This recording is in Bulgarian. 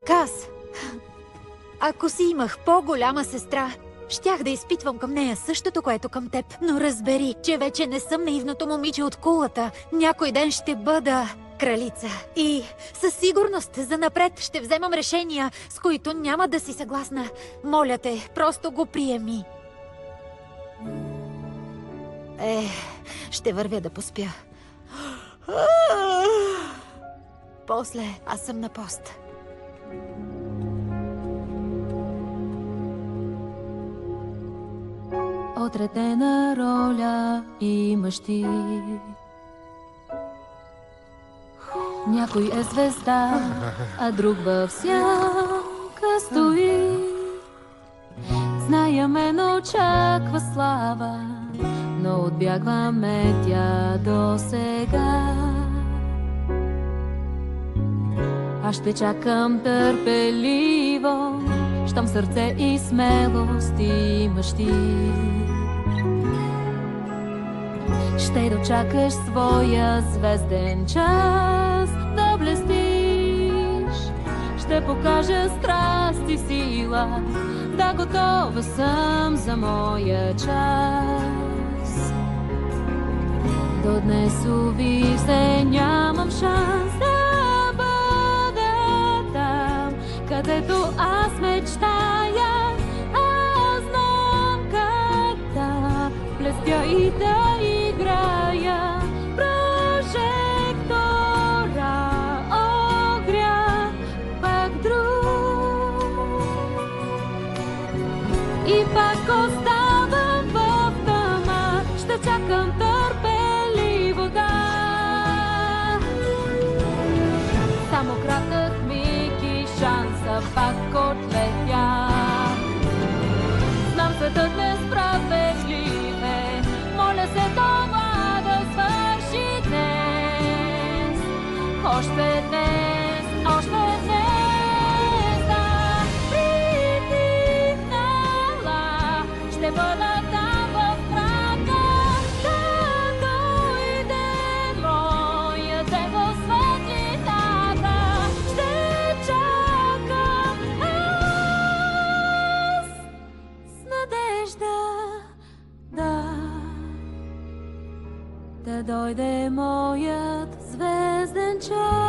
Каз, ако си имах по-голяма сестра, щях да изпитвам към нея същото, което към теб. Но разбери, че вече не съм наивното момиче от кулата. Някой ден ще бъда кралица. И със сигурност занапред ще вземам решения, с които няма да си съгласна. Моля те, просто го приеми. Ще вървя да поспя. После аз съм на пост. Отредена роля имаш ти. Някой е звезда, а друг във сянка стои. Зная ме, но очаква слава, но отбягваме тя до сега. Аз ще чакам търпеливо, щом сърце и смелост имаш ти. Ще дочакаш своя звезден час да блестиш. Ще покажа страст и сила, да готова съм за моя час. До днес уви се нямам шанс да бъда там, където аз мечтая. Аз знам как да блестя и да играя. Прожектора огря пак друг и пак оставам в тъма. Ще чакам търпеливо, да. Само кратък миг и шанса пак отлетя. Знам, светът несправедлив е, моля се това да свърши днес. Още днес, да. Притихнала, ще бъда там в мрака, да дойде моя ден в светлината. Ще чакам аз с надежда, да дойде моят звезден час.